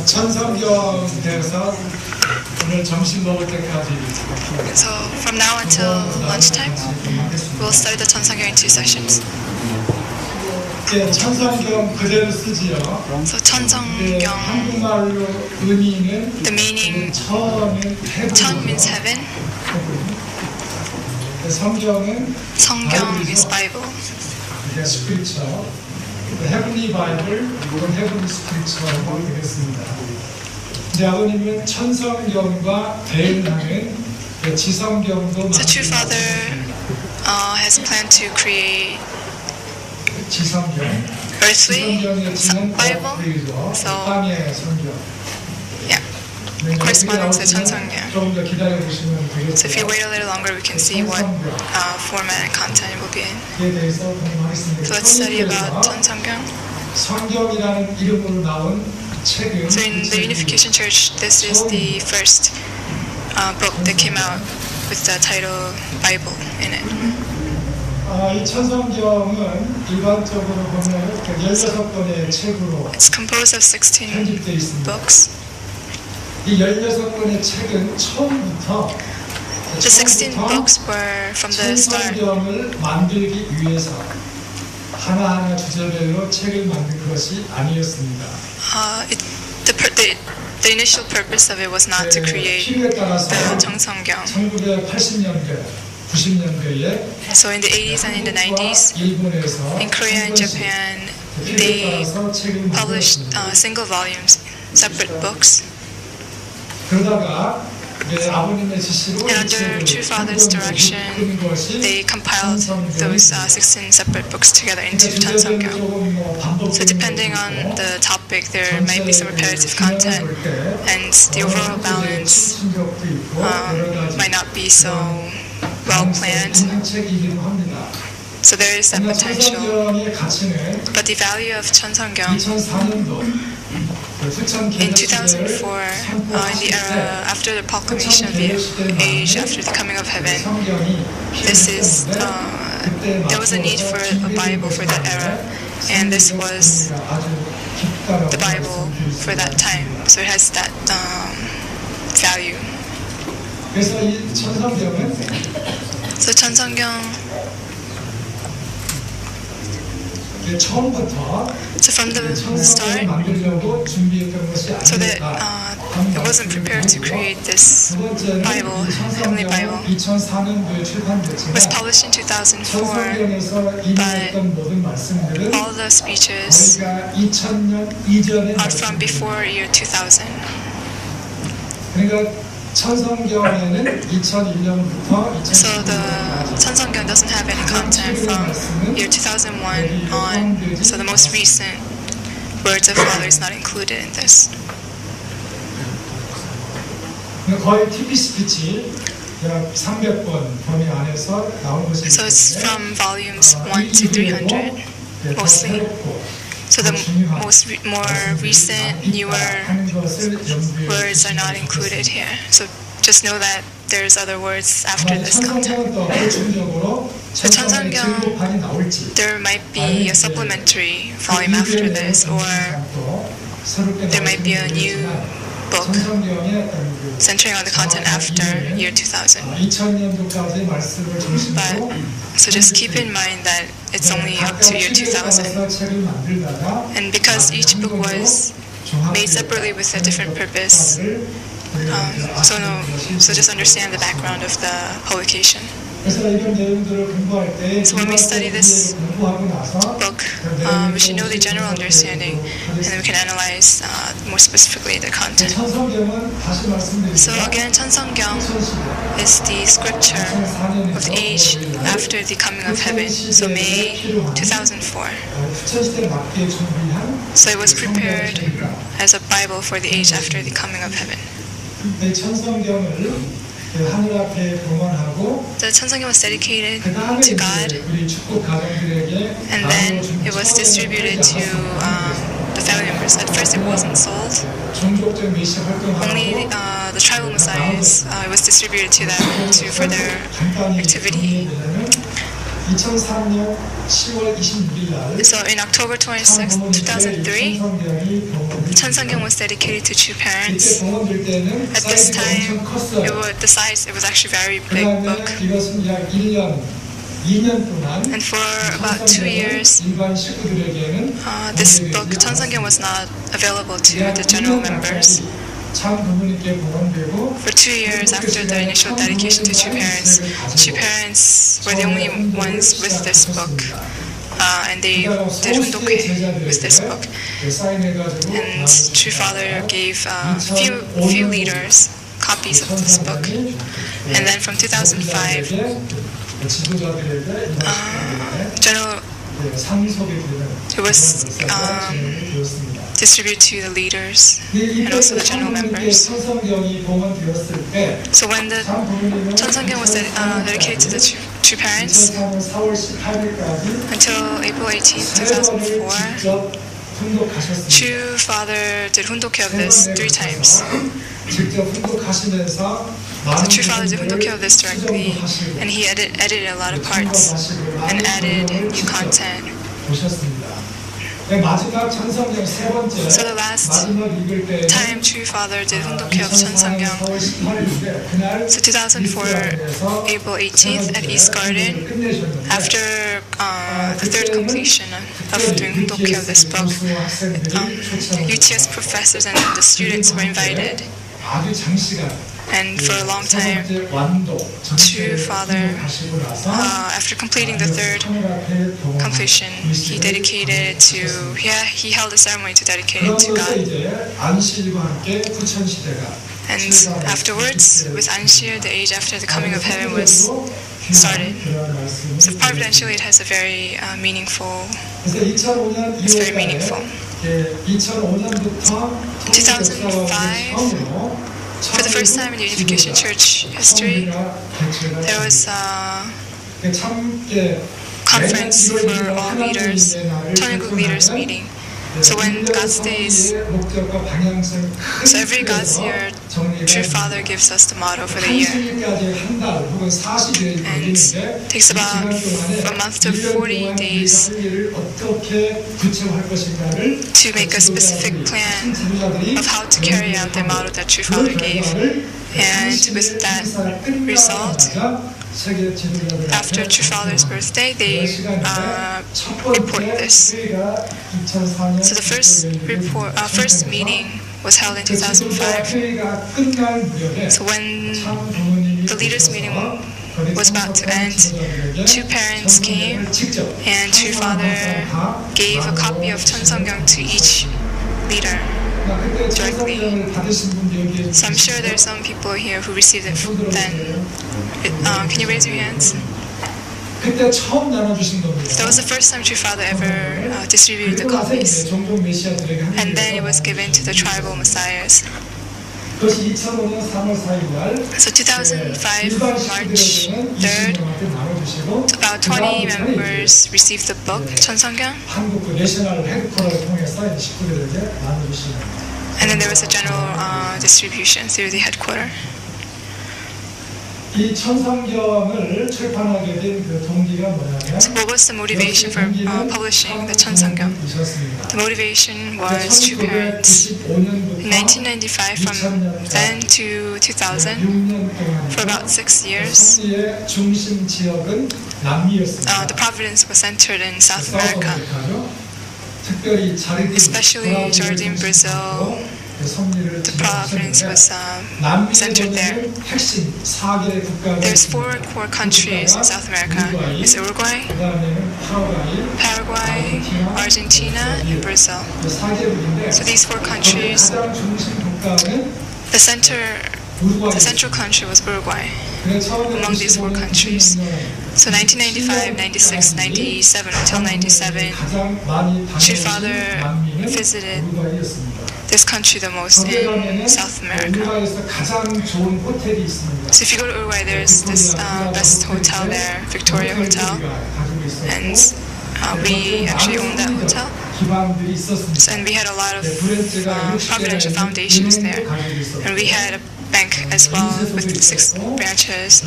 천성경 대해서 오늘 점심 먹을 때까지. So from now until lunchtime, we'll study the Cheon in 2 sessions. 예, 천성경 그대로 쓰지요. So Cheon, 한국말로 의미는 the meaning Cheon means heaven. 성경은 Seong is Bible. 스크립처, 헤븐리 바이블, 혹은 헤븐리 스크립처라고 되겠습니다. 이제 아버님은 천성경과 대응하는 지성경도 So True Father has planned to create 지성경, earthly Bible. So 땅의 성경. yeah, corresponding to Cheon. 좀 더 기다려 보시면 되겠습니다. So if you wait a little longer, we can see what format and content it will be in. 이에 대해서 공부하겠습니다. So let's study about Cheon. 성경이라는 이름으로 나온 책은 So in the Unification Church, this is the first book that came out with the title Bible in it. 이 천성경은 일반적으로 보면 16권의 책으로 It's composed of 16 편집되어 있습니다. books. 이 16권의 책은 처음부터 The 16 books were from the start. 천성경을 만들기 위해서 하나하나 주제별로 책을 만든 것이 아니었습니다. The initial purpose of it was not to create the Cheon. 1980년대, 90년대에 So in the 80s and in the 90s, 일본에서 in Korea and Japan, they published single volumes, separate books. 그러다가 아버님의 지시로 And under True Father's direction, they compiled those 16 separate books together into Cheon. So depending on the topic, there might be some repetitive content, and the overall balance might not be so well planned. So there is that potential. But the value of Cheon in 2004, in the era after the proclamation of the age, after the coming of heaven, this is there was a need for a Bible for that era, and this was the Bible for that time. So it has that value. So Cheon. So from the start, so that it wasn't prepared to create this Bible, Heavenly Bible. It was published in 2004, but all the speeches are from before year 2000. So the Cheon doesn't have any content from year 2001 on, so the most recent words of Father is not included in this. So it's from volumes 1 to 300 mostly. So the more recent, newer words are not included here. So just know that there's other words after this content. So Cheon, there might be a supplementary volume after this, or there might be a new book centering on the content after year 2000. But so just keep in mind that it's only up to year 2000. And because each book was made separately with a different purpose, so just understand the background of the publication. So when we study this book, we should know the general understanding, and then we can analyze more specifically the content. So again, Cheon is the scripture of the age after the coming of heaven, so May 2004. So it was prepared as a Bible for the age after the coming of heaven. The Cheon was dedicated to God, and then it was distributed to the family members. At first it wasn't sold, only the tribal messiahs, it was distributed to them for their activity. 2003년 10월 26일 날 So in October 26, 2003, Cheon was dedicated to two parents. 봉헌될 때는 At this 사이즈가 time, 엄청 컸어요. the size, it was actually a very big book. 그다음에 이것은 약 2년 동안 And for about 2 years, 일반 식구들에게는 this book, Cheon was not available to the general members. 참 부모님께 봉헌되고 For 2 years after the initial dedication to two parents were the only ones with this book. And they did hundoke with this book. And True Father gave few leaders copies of this book. And then from 2005, general it was distributed to the leaders and also the general members. So when the Cheon was dedicated to the two parents, until April 18, 2004, True Father did hundoke of this 3 times. So True Father did hundoke of this directly, and he edited a lot of parts and added new content. So the last time True Father did hundoke of Cheon, so 2004, April 18th at East Garden, after the 3rd completion of doing hundoke of this book, UTS professors and the students were invited. And for a long time, True Father, after completing the 3rd completion, he dedicated to, he held a ceremony to dedicate it to God. And afterwards, with Anshir, the age after the coming of heaven was started. So providentially, it has a very meaningful, it's very meaningful. 2005, for the first time in the Unification Church history, there was a conference for all leaders, Cheongguk leaders meeting. So when God's days, so every God's year, True Father gives us the motto for the year. And it takes about a month to 40 days to make a specific plan of how to carry out the motto that True Father gave. And with that result, after True Father's birthday, they report this. So the first meeting was held in 2005. So when the leaders' meeting was about to end, two parents came, and True Father gave a copy of Cheon to each leader directly. So I'm sure there's some people here who received it then. Can you raise your hands? That was the first time True Father ever distributed the copies. And then it was given to the tribal messiahs. So 2005, March 3rd, about 20 members received the book, Cheon. And then there was a general distribution through the headquarters. So what was the motivation for publishing the Cheon? The motivation was True Parents. In 1995, from then to 2000, for about 6 years, the providence was centered in South America, especially Jordan, Brazil. The province was centered there. There's four core countries in South America. It's Uruguay, Paraguay, Argentina, and Brazil. So these 4 countries, the central country was Uruguay among these 4 countries. So 1995, 96, 97, until 97, True Father visited this country the most in South America. So if you go to Uruguay, there's this best hotel there, Victoria Hotel, and we actually own that hotel. So, and we had a lot of providential foundations there, and we had a bank as well with 6 branches.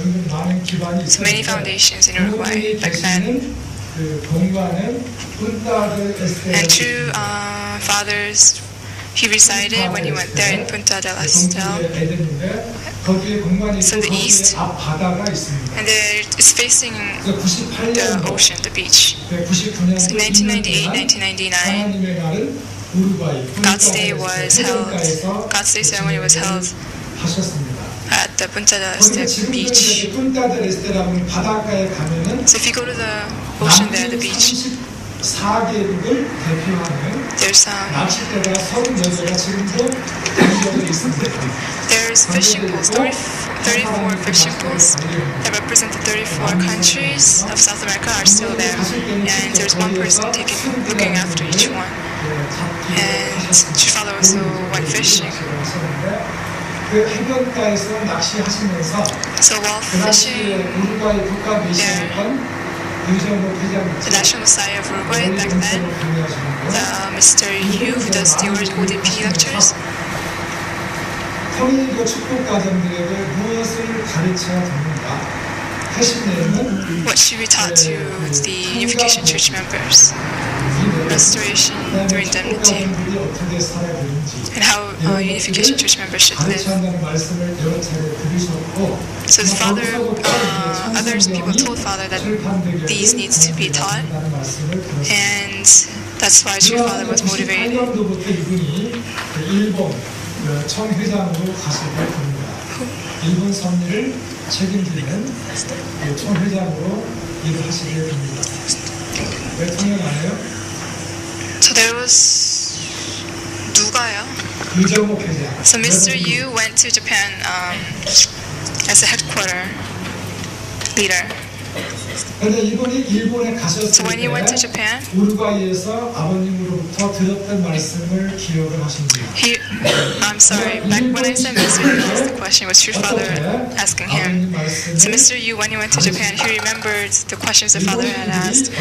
So many foundations in Uruguay back then. And two fathers, he resided when he went there in Punta del Este. It's in the east, and it's facing the ocean, the beach. So in 1998, 1999, God's Day ceremony was held at the Punta del Este beach. So if you go to the ocean there, the beach, there's fishing pools, 34 fishing pools that represent the 34 countries of South America are still there, and there's one person looking after each one. And your father also went fishing. So while fishing there, the national messiah of Uruguay back then, Mr. Yu, who does the ODP lectures, what should be taught to the Unification Church members? Restoration through indemnity, and how Unification Church members should live. So the father, other people told father that these needs to be taught, and that's why your father was motivated. So there was 누가요? So Mr. Yu went to Japan as a headquarter leader. So when he went to Japan, I'm sorry, back when I said Mr. Yu asked the question, was your father asking him? So Mr. Yu, when he went to Japan, he remembered the questions the father had asked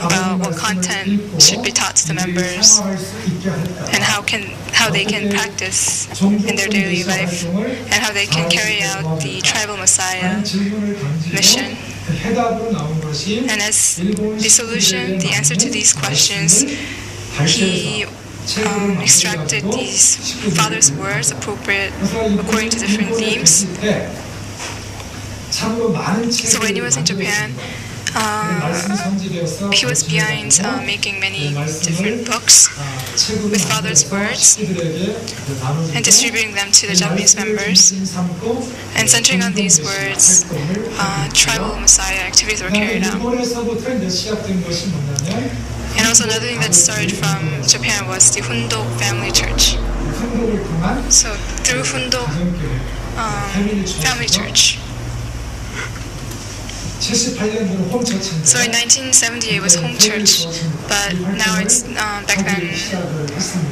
about what content should be taught to the members and how they can practice in their daily life and how they can carry out the tribal messiah mission. And as the solution, the answer to these questions, he extracted these father's words appropriate according to different themes. So when he was in Japan, he was behind making many different books with father's words and distributing them to the Japanese members. And centering on these words, tribal messiah activities were carried out. And also another thing that started from Japan was the Hundok family church. So through Hundok family church. So in 1978 it was home church, but now it's back then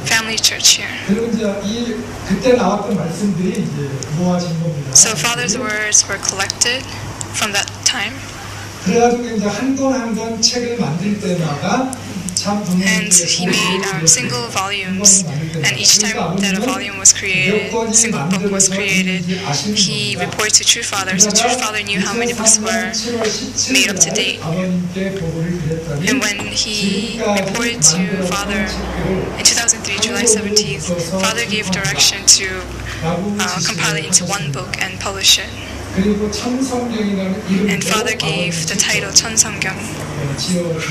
family church here. So father's words were collected from that time. And he made single volumes, and each time that a volume was created, a single book was created, he reported to True Father, so True Father knew how many books were made up to date. And when he reported to Father in 2003, July 17th, Father gave direction to compile it into one book and publish it. And Father gave the title 천성경.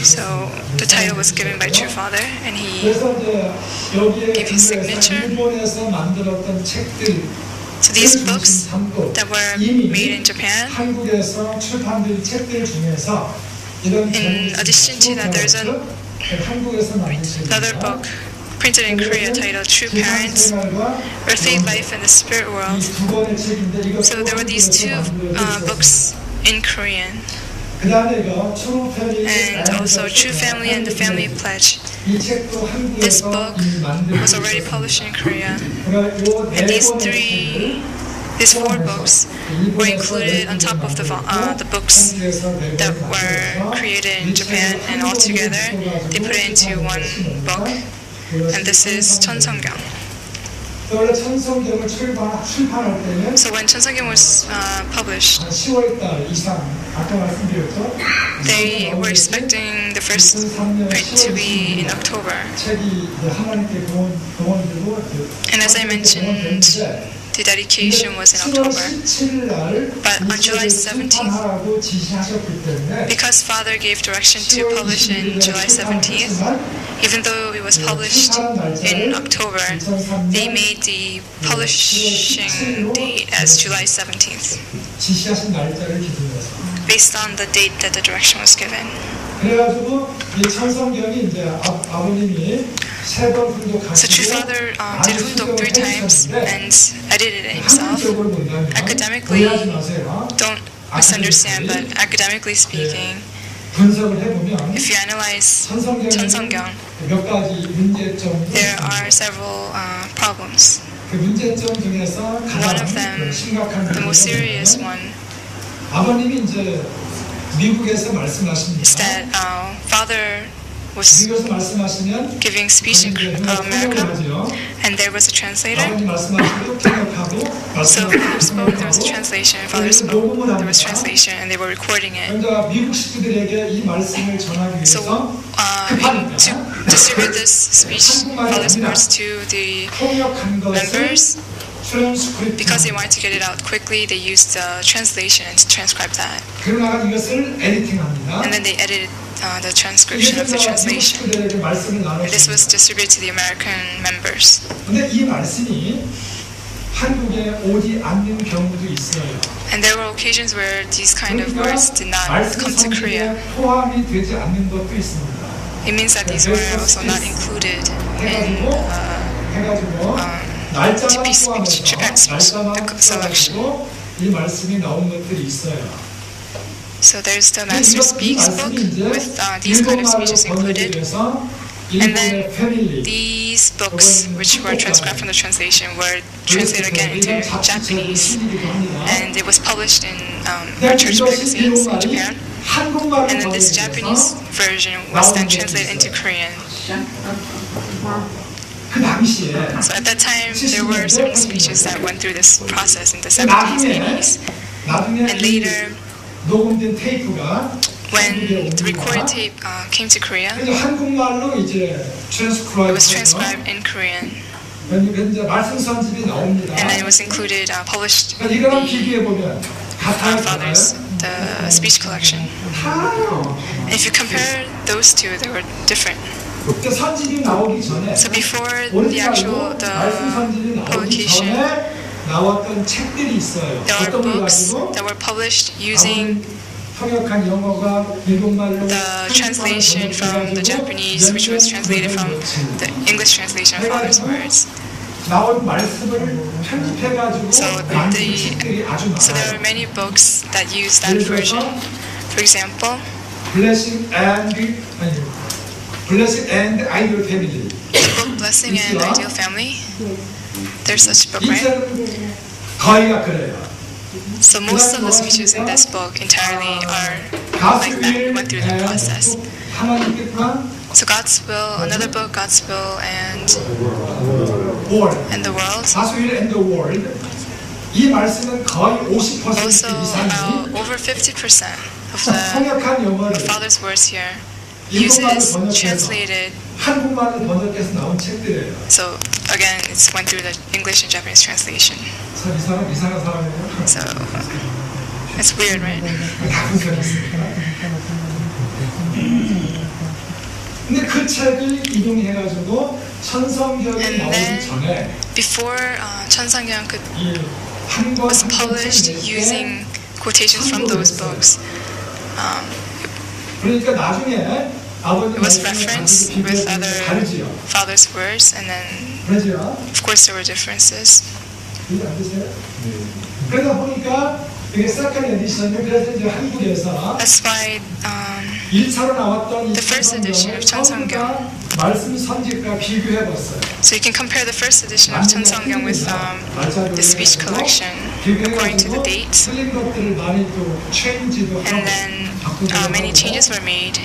So the title was given by True Father, and he gave his signature. So these books that were made in Japan, in addition to that, there's another book printed in Korea titled True Parents, Earthly Life and the Spirit World. So there were these two books in Korean. And also True Family and the Family Pledge. This book was already published in Korea. And these four books were included on top of the books that were created in Japan, and all together they put it into one book. And this is 천성경. 원래 천성경을 출판할 때는 So when Cheon was published, 10월달 이상 아까 말씀드렸죠. they were expecting the first print to be in October. 책이 하나님께 동원되고 And as I mentioned, the dedication was in October. But on July 17th, because Father gave direction to publish in July 17th, even though it was published in October, they made the publishing date as July 17th, 지시하신 날짜를 기준으로. based on the date that the direction was given. 그래가지고 이 천성경이 이제 아버님이 세 번 훈독하시고 So True Father did Hundok 3 times and edited it himself. Academically, don't misunderstand, but academically speaking, 분석을 해보면 if you analyze 천성경, 몇 가지 문제점 there are several problems. 그 문제점 중에서 One of 가장 them, 심각한 the most serious 문제는 one, 아버님이 이제 미국에서 is 말씀하십니다. that Father was 미국에서 말씀하시면 giving speech in America, and there was a translator. 아버님 말씀하시고 통역하고 So Father spoke, there was a 말씀하시고 translation. Father spoke, there was translation, and they were recording it. 그러니까 미국 식구들에게 이 말씀을 전하기 So 위해서 to distribute this speech, Father's words to the 통역한 것을 members, 트랜스크립트 because they wanted to get it out quickly, they used translation and transcribed that. 그러나 이것을 에디팅합니다. And then they edited the transcription of the translation. 식구들에게 말씀을 And this was 나누십니다. distributed to the American members. 근데 이 말씀이 한국에 오지 않는 경우도 있어요. And there were occasions where these kind of words did not come to Korea. 포함이 되지 않는 것도 있습니다. It means that these were also not included in 해가지고 날짜만 TP speech, Japan speech, the selection. 포함해가지고 이 말씀이 나온 것들이 있어요. So there's the Master Speaks book with these kind of speeches included. And then these books, which were transcribed from the translation, were translated again into Japanese. And it was published in our church magazines in Japan. And then this Japanese version was then translated into Korean. 그 당시에 So at that time, there were certain speeches that went through this process in the 70s, 80s. And later, 녹음된 테이프가 when the recorded tape came to Korea, 그래서 한국말로 이제 it was transcribed in Korean. 이제 말씀 선집이 나옵니다. And then it was included, published in 이거랑 the 비교해 보면 Father's the speech collection. And if you compare those two, they were different. 선집이 나오기 전에 So before the actual 말씀 선집이 나오기 publication, 전에 나왔던 책들이 있어요. there are 어떤 걸 books 가지고 that were published using 통역한 영어가 미국말로 the translation from the Japanese, which was translated from the English translation of Father's words. 나온 말씀을 편집해가지고 만든 책들이 아주 So there 많아요. are many books that use that version. For example, Blessing and Ideal Family. the book Blessing and Ideal Family. There's such book, 이 right? 책은 거의가 그래요. So most of the speeches in this book entirely are like that, went through the process. 하나님께 plan, So God's Will, another book, God's Will and world. the World. God's will and the world. 이 말씀은 거의 50% Also 이상이 about over 50% of the 통역한 영어를 Father's words here 일본말로 uses 번역해서 translated. 한국말로 번역해서 나온 책들이에요. So again, it's went through the English and Japanese translation. 참 이상한 사람이에요. So it's weird, right? 다 분석했습니다. 근데 그 책을 인용해가지고 천성경이 And 나오기 then 전에 before 천성경 이 한권 was published using quotations from those books, 그러니까 나중에 아버님 it was referenced with other 다르지요. Father's words, and then 그러지요. of course there were differences. 이해 안 되세요? 그러다 보니까 이게 세컨 에디션이 그래서 이제 한국에서 That's why 1차로 나왔던 이 The first edition of 천성경. 말씀 선집과 비교해봤어요. so you can compare the first edition of 천성경 with the speech collection according to the dates, 틀린 것들을 많이 또 체인지도 and 하고 then 바꾸기도 many 하고. changes were made.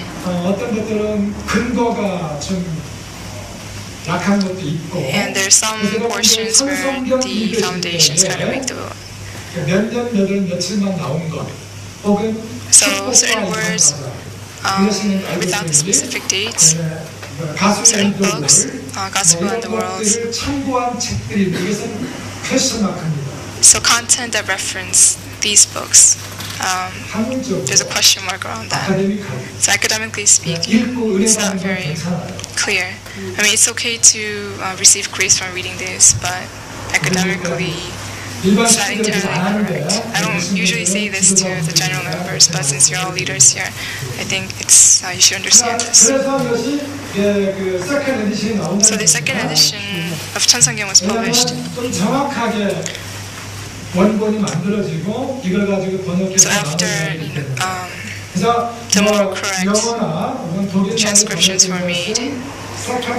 어떤 것들은 근거가 좀 약한 것도 있고. And there are some portions where the foundations kind of make the book. 몇년 며칠만 나온 것, 혹은 So certain words without the specific dates, certain books, Gospel and the World. 참고한 책들이 이것은 퀘스천 마크입니다. So content that reference these books, there's a question mark around that. So academically speaking, it's not very clear. I mean, it's okay to receive grace from reading this, but academically, it's not entirely correct. I don't usually say this to the general members, but since you're all leaders here, I think it's you should understand this. So the second edition of 천상경 was published. So after the more correct transcriptions were made,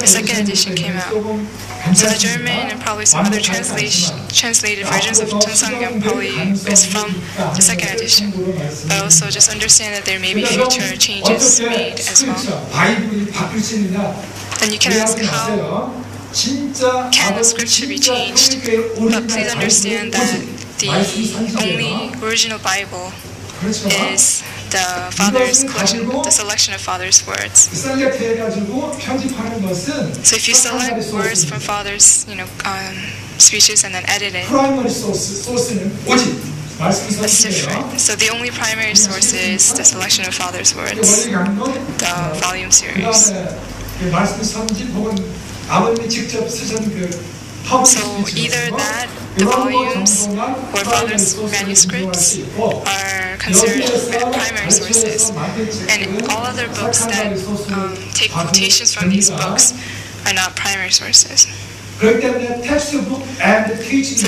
the second edition came out. So the German and probably some other translated versions of 천상경 probably is from the second edition. But also just understand that there may be future changes made as well. Then you can ask how can the scripture be changed? But please understand that the only original Bible is the Father's collection, the selection of Father's words. So if you select words from Father's, speeches and then edit it, that's different. So the only primary source is the selection of Father's words, the volume series. So either that, the volumes, or Father's manuscripts are considered primary sources, and all other books that take quotations from these books are not primary sources. So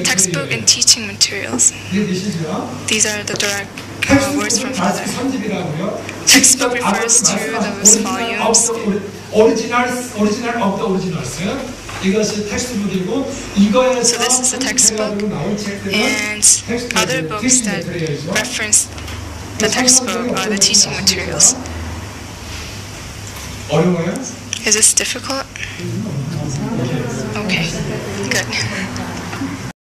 textbook and teaching materials, these are the direct words from Father. Textbook refers to those volumes. Original of the originals. So this is the textbook, and other books that reference the textbook are the teaching materials. Is this difficult? Okay, good.